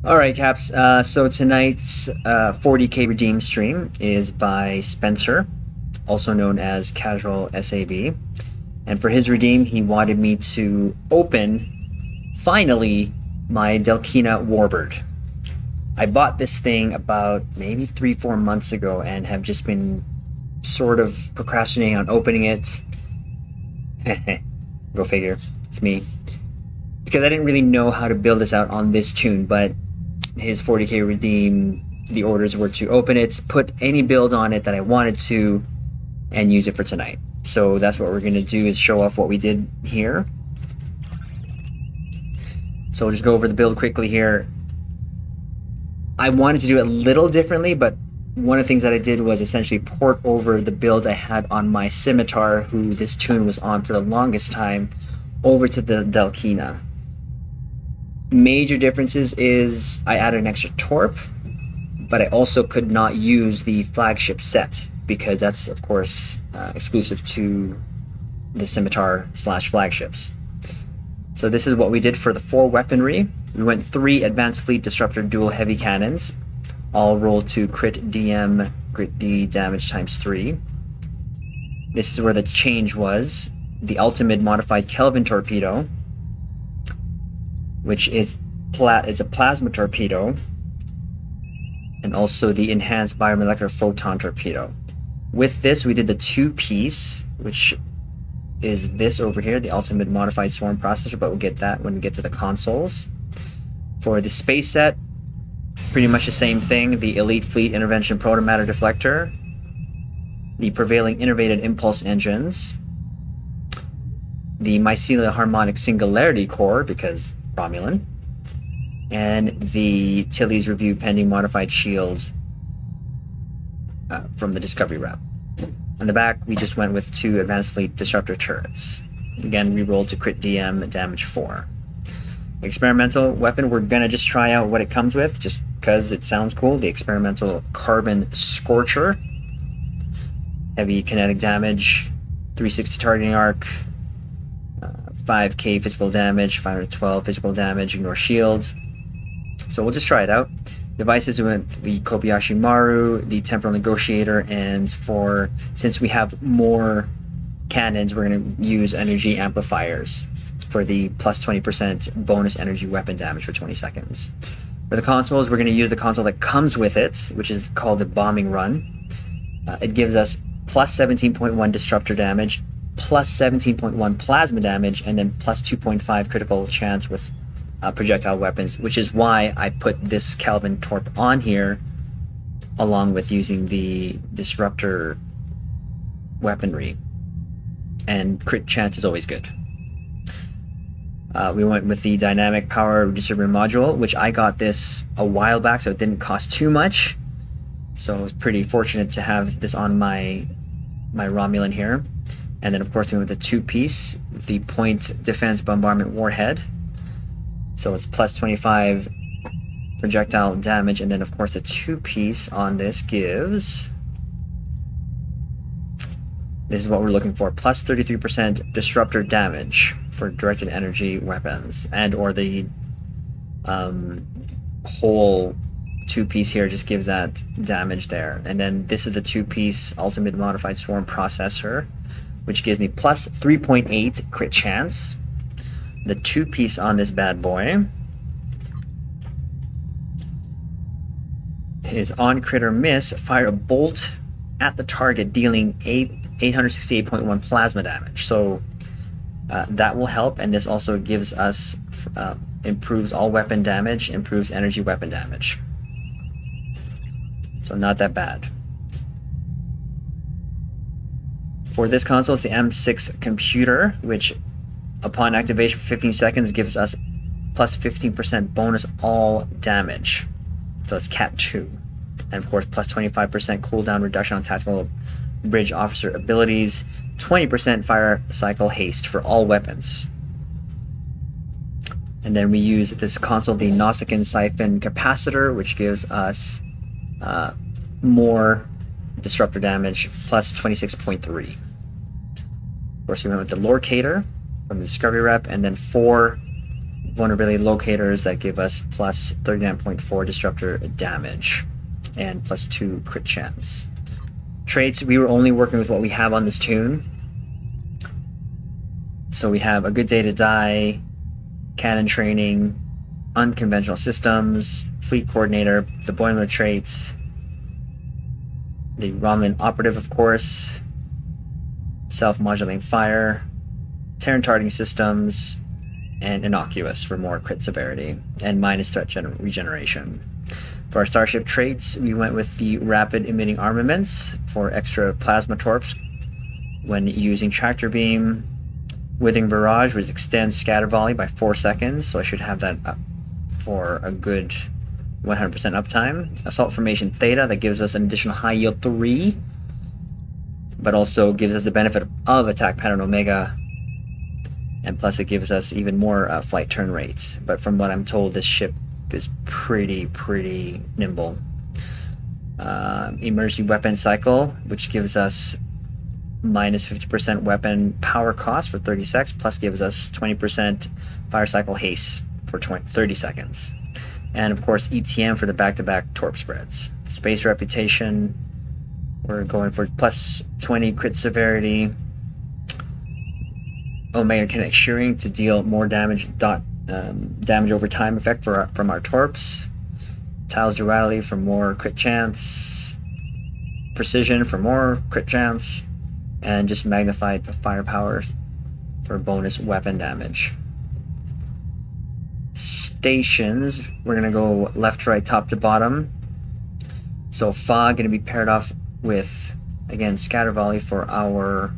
Alright, Caps. So tonight's 40k redeem stream is by Spencer, also known as Casual SAB. And for his redeem, he wanted me to open, finally, my DHAILKHINA Warbird. I bought this thing about maybe 3-4 months ago and have just been sort of procrastinating on opening it. Go figure. It's me. Because I didn't really know how to build this out on this tune, but his 40k redeem, the orders were to open it, put any build on it that I wanted to, and use it for tonight. So that's what we're going to do, is show off what we did here. So we'll just go over the build quickly here. I wanted to do it a little differently, but one of the things that I did was essentially port over the build I had on my Scimitar, who this tune was on for the longest time, over to the DHAILKHINA. Major differences is I added an extra Torp, but I also could not use the flagship set because that's, of course, exclusive to the Scimitar / flagships. So this is what we did for the 4 weaponry. We went 3 Advanced Fleet Disruptor dual heavy cannons, all rolled to crit DM, crit D damage ×3. This is where the change was. The ultimate modified Kelvin torpedo, which is a plasma torpedo, and also the enhanced biomolecular photon torpedo. With this, we did the 2-piece, which is this over here, the ultimate modified swarm processor, but we'll get that when we get to the consoles. For the space set, pretty much the same thing, the elite fleet intervention protomatter deflector, the prevailing innervated impulse engines, the mycelial harmonic singularity core, because Romulan, and the Tilly's review pending modified shield from the Discovery rep. On the back, we just went with 2 advanced fleet disruptor turrets. Again, we rolled to crit DM damage 4. Experimental weapon, we're gonna just try out what it comes with, just because it sounds cool. The experimental carbon scorcher, heavy kinetic damage, 360 targeting arc, 5k physical damage, 512 physical damage, ignore shield. So we'll just try it out. Devices, we went the Kobayashi Maru, the Temporal Negotiator, and since we have more cannons, we're going to use energy amplifiers for the plus 20% bonus energy weapon damage for 20 seconds. For the consoles, we're going to use the console that comes with it, which is called the Bombing Run. It gives us plus 17.1 disruptor damage, plus 17.1 plasma damage, and then plus 2.5 critical chance with projectile weapons, which is why I put this Kelvin Torp on here along with using the disruptor weaponry. And crit chance is always good. We went with the dynamic power reducer module, which I got this a while back, so it didn't cost too much. So I was pretty fortunate to have this on my Romulan here. And then, of course, we went with the 2-piece, the point defense bombardment warhead. So it's plus 25 projectile damage, and then, of course, the 2-piece on this gives... This is what we're looking for, plus 33% disruptor damage for directed energy weapons, and or the whole 2-piece here just gives that damage there. And then this is the 2-piece ultimate modified swarm processor, which gives me plus 3.8 crit chance. The 2-piece on this bad boy is on crit or miss, fire a bolt at the target, dealing 868.1 plasma damage. So that will help, and this also gives us improves all weapon damage, improves energy weapon damage. So not that bad. For this console, it's the M6 computer, which upon activation for 15 seconds gives us plus 15% bonus all damage. So it's Cat 2. And of course, plus 25% cooldown reduction on tactical bridge officer abilities, 20% fire cycle haste for all weapons. And then we use this console, the Nausicaan Siphon Capacitor, which gives us more disruptor damage, plus 26.3. Of course, we went with the Lorcator from the Discovery rep, and then 4 vulnerability locators that give us plus 39.4 disruptor damage and plus 2 crit chance. Traits, we were only working with what we have on this tune. So we have a good day to die, cannon training, unconventional systems, fleet coordinator, the boiler traits, the Romulan operative, of course, self-modulating fire, Terran targeting systems, and innocuous for more crit severity, and minus threat regeneration. For our starship traits, we went with the rapid emitting armaments for extra plasma torps when using tractor beam, withering barrage, which extends scatter volley by 4 seconds, so I should have that up for a good 100% uptime. Assault formation theta, that gives us an additional high yield 3, but also gives us the benefit of attack pattern omega, and plus it gives us even more flight turn rates. But from what I'm told, this ship is pretty nimble. Emergency weapon cycle, which gives us minus 50% weapon power cost for 30 seconds, plus gives us 20% fire cycle haste for 30 seconds. And of course ETM for the back-to-back torp spreads. Space reputation, we're going for plus 20 crit severity. Omega kinetic shearing to deal more damage, damage over time effect from our torps. Tiles duality for more crit chance. Precision for more crit chance. And just magnified firepower for bonus weapon damage. Stations, we're going to go left to right, top to bottom. So fog going to be paired off with, again, scatter volley for our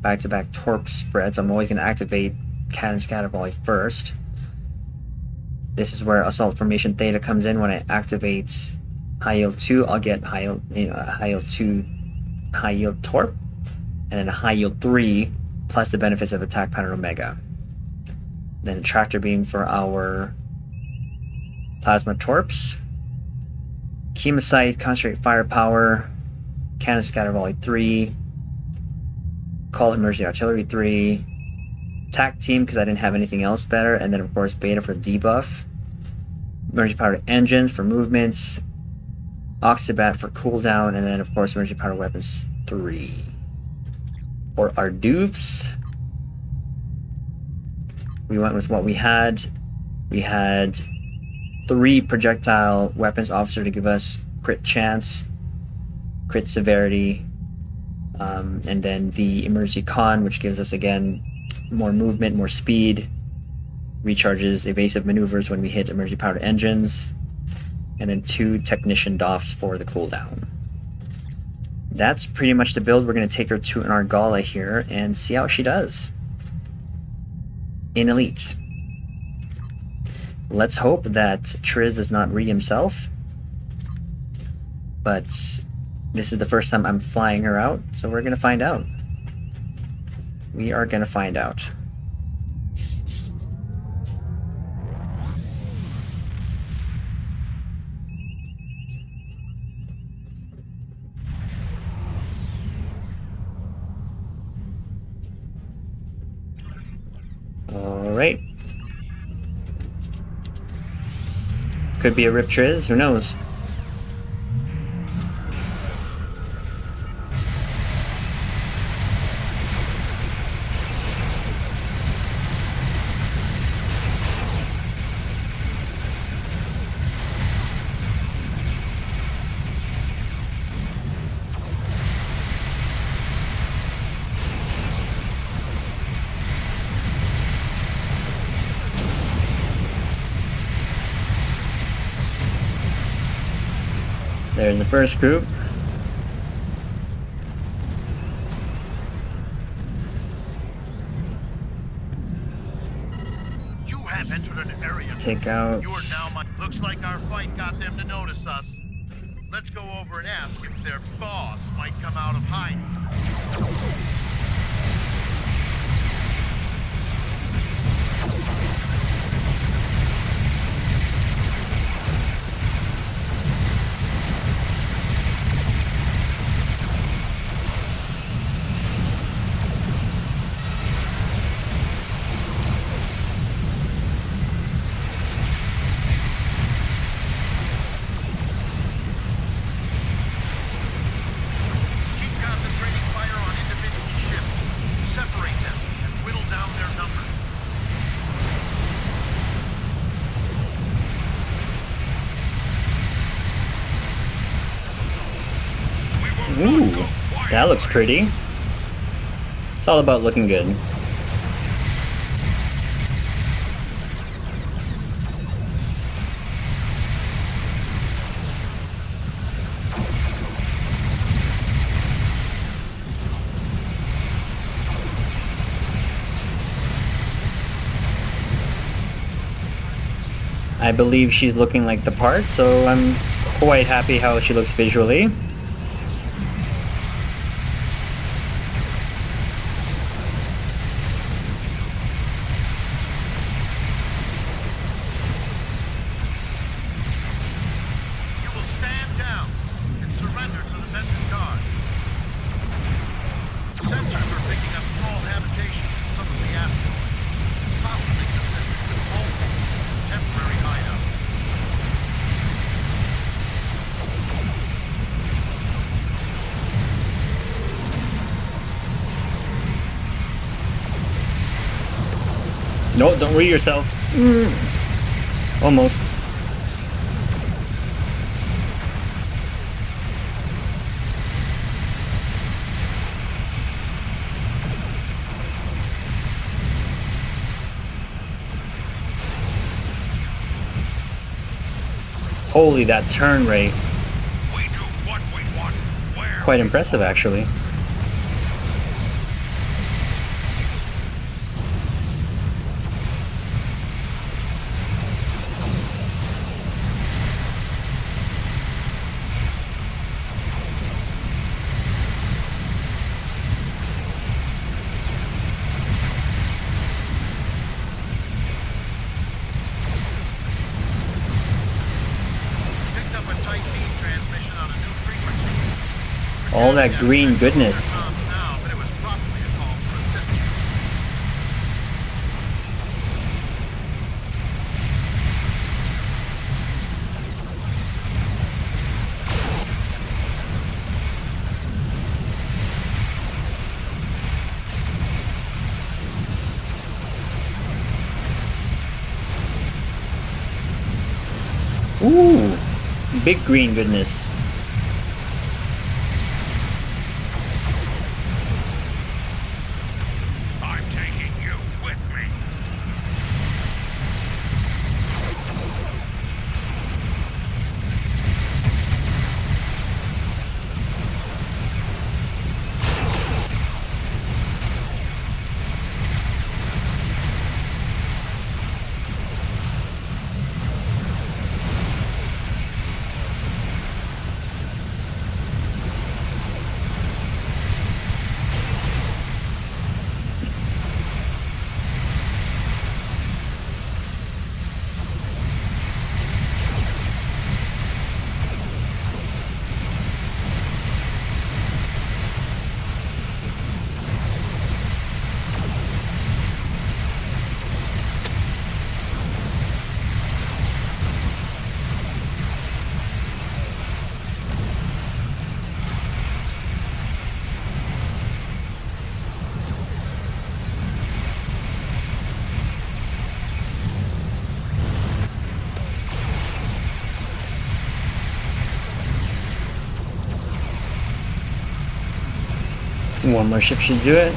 back-to-back torp spread, so I'm always going to activate cannon scatter volley first. This is where assault formation theta comes in. When I activate high yield 2, I'll get high yield 2 high yield torp, and then a high yield 3 plus the benefits of attack pattern omega. Then a tractor beam for our plasma torps. Chemosite, concentrate firepower, cannon scatter volley 3. Call emergency artillery 3, TAC team because I didn't have anything else better, and then of course beta for debuff, emergency powered engines for movements, Oxybat for cooldown, and then of course emergency powered weapons 3. For our doofs, we went with what we had. We had 3 projectile weapons officer to give us crit chance, crit severity, and then the emergency con, which gives us again more movement, more speed, recharges evasive maneuvers when we hit emergency powered engines, and then 2 technician doffs for the cooldown. That's pretty much the build. We're going to take her to an Argala here and see how she does in Elite. Let's hope that Triz does not read himself, but this is the first time I'm flying her out, so we're going to find out. We are going to find out. Alright. Could be a Rip Triz, who knows? There's the first group. You have entered an area. Take out. You are now looks like our fight got them to notice us. Let's go over and ask if their boss might come out of hiding. Ooh, that looks pretty. It's all about looking good. I believe she's looking like the part, so I'm quite happy how she looks visually. You will stand down and surrender to the mincing guard. Sensors are picking up small habitations in some of the asteroids, possibly consistent with Volcan, temporary hideout. No, don't worry yourself. Almost. Holy, that turn rate. We do what we want. Where? Quite impressive, actually. Picked up a tight beam transmission on a new frequency. All that green goodness. Now, but it was probably a call for assistance. Ooh, big green goodness. I'm taking you with me. One more ship should do it.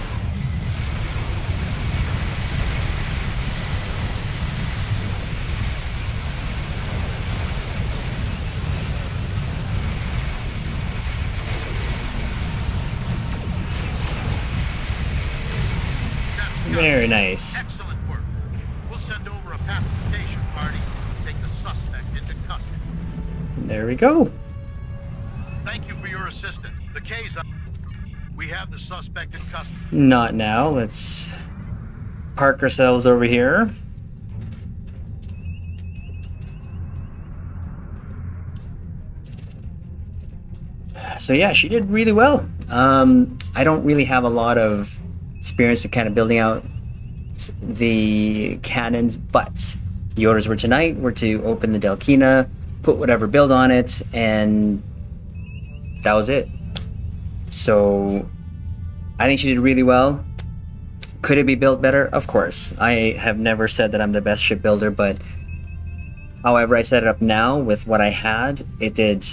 Very nice. Excellent work. We'll send over a pacification party and take the suspect into custody. There we go. Thank you for your assistance. The K's up. We have the suspect in custody. Not now. Let's park ourselves over here. So yeah, she did really well. I don't really have a lot of experience in kind of building out the cannons, but the orders were tonight were to open the DHAILKHINA, put whatever build on it, and that was it. So I think she did really well. Could it be built better? Of course. I have never said that I'm the best shipbuilder, but however I set it up now with what I had, it did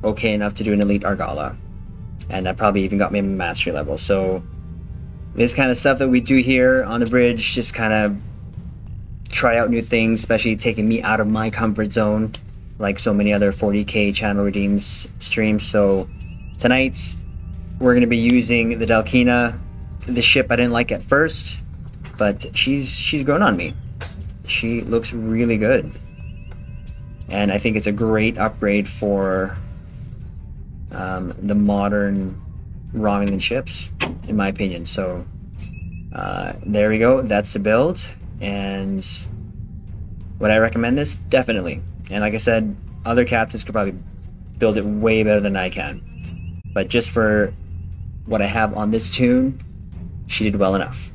okay enough to do an elite Argala. and I probably even got maybe mastery level. So this kind of stuff that we do here on the bridge, just kind of try out new things, especially taking me out of my comfort zone, like so many other 40k channel redeems streams. So tonight we're going to be using the DHAILKHINA, the ship I didn't like at first, but she's grown on me. She looks really good, and I think it's a great upgrade for the modern Romulan ships, in my opinion. So there we go. That's the build. And would I recommend this? Definitely. And like I said, other captains could probably build it way better than I can. But just for what I have on this tune, she did well enough.